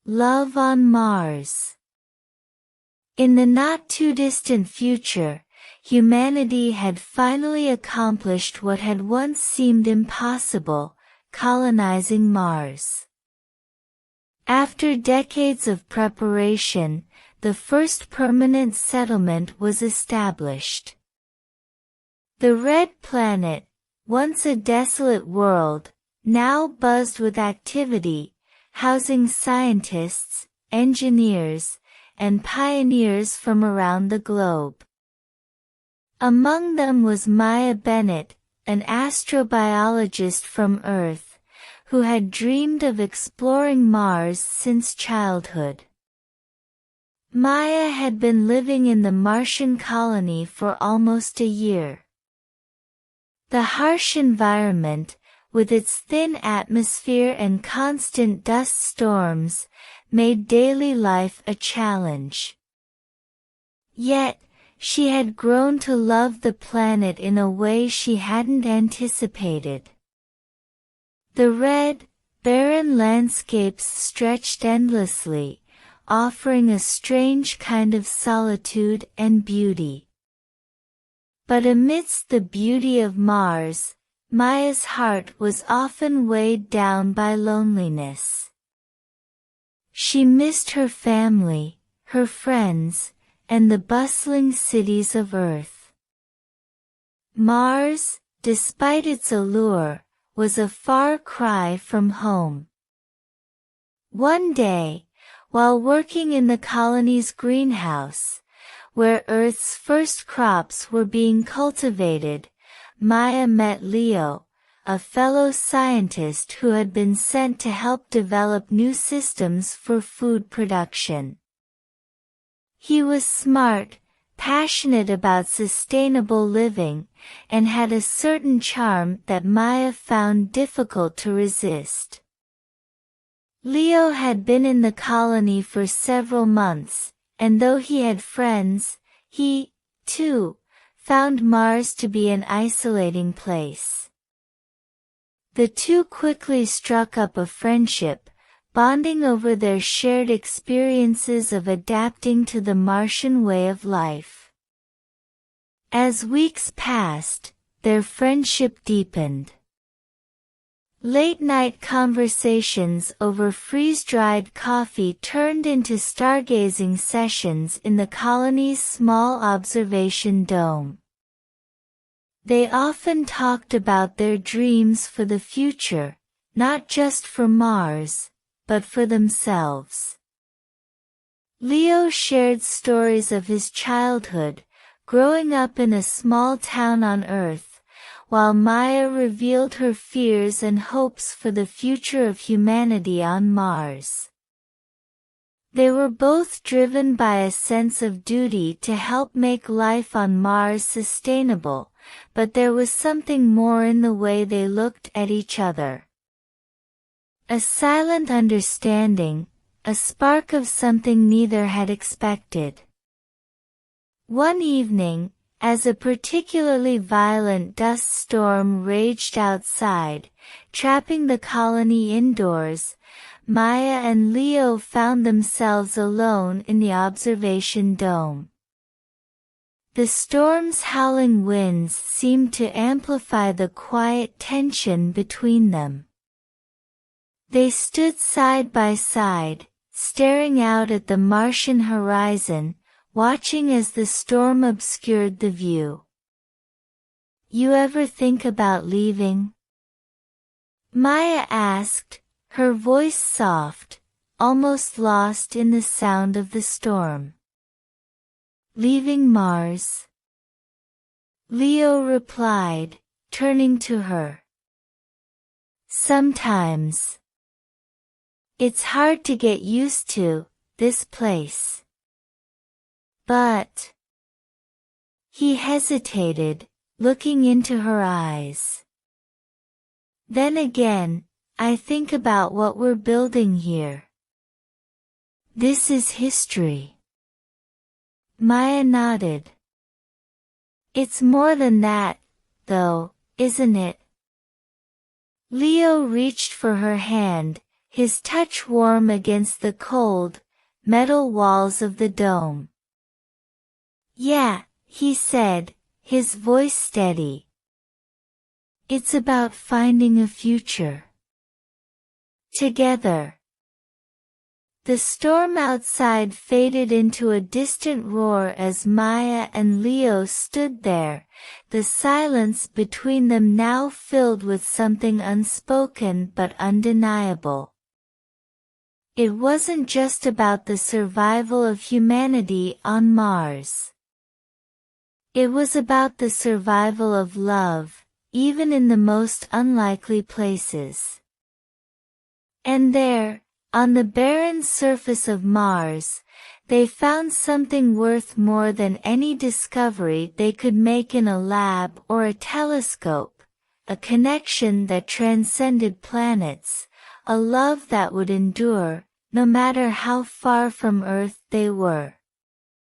Love on Mars. In the not-too-distant future, humanity had finally accomplished what had once seemed impossible, colonizing Mars. After decades of preparation, the first permanent settlement was established. The Red Planet, once a desolate world, now buzzed with activity, housing scientists, engineers, and pioneers from around the globe. Among them was Maya Bennett, an astrobiologist from Earth, who had dreamed of exploring Mars since childhood. Maya had been living in the Martian colony for almost a year. The harsh environment, with its thin atmosphere and constant dust storms, made daily life a challenge. Yet, she had grown to love the planet in a way she hadn't anticipated. The red, barren landscapes stretched endlessly, offering a strange kind of solitude and beauty. But amidst the beauty of Mars, Maya's heart was often weighed down by loneliness. She missed her family, her friends, and the bustling cities of Earth. Mars, despite its allure, was a far cry from home. One day, while working in the colony's greenhouse, where Earth's first crops were being cultivated, Maya met Leo, a fellow scientist who had been sent to help develop new systems for food production. He was smart, passionate about sustainable living, and had a certain charm that Maya found difficult to resist. Leo had been in the colony for several months, and though he had friends, he, too, found Mars to be an isolating place. The two quickly struck up a friendship, bonding over their shared experiences of adapting to the Martian way of life. As weeks passed, their friendship deepened. Late-night conversations over freeze-dried coffee turned into stargazing sessions in the colony's small observation dome. They often talked about their dreams for the future, not just for Mars, but for themselves. Leo shared stories of his childhood, growing up in a small town on Earth, while Maya revealed her fears and hopes for the future of humanity on Mars. They were both driven by a sense of duty to help make life on Mars sustainable, but there was something more in the way they looked at each other. A silent understanding, a spark of something neither had expected. One evening, as a particularly violent dust storm raged outside, trapping the colony indoors, Maya and Leo found themselves alone in the observation dome. The storm's howling winds seemed to amplify the quiet tension between them. They stood side by side, staring out at the Martian horizon, watching as the storm obscured the view. "You ever think about leaving?" Maya asked, her voice soft, almost lost in the sound of the storm. "Leaving Mars?" Leo replied, turning to her. "Sometimes. It's hard to get used to, this place. But..." He hesitated, looking into her eyes. "Then again, I think about what we're building here. This is history." Maya nodded. "It's more than that, though, isn't it?" Leo reached for her hand, his touch warm against the cold, metal walls of the dome. "Yeah," he said, his voice steady. "It's about finding a future. Together." The storm outside faded into a distant roar as Maya and Leo stood there, the silence between them now filled with something unspoken but undeniable. It wasn't just about the survival of humanity on Mars. It was about the survival of love, even in the most unlikely places. And there, on the barren surface of Mars, they found something worth more than any discovery they could make in a lab or a telescope, a connection that transcended planets, a love that would endure, no matter how far from Earth they were.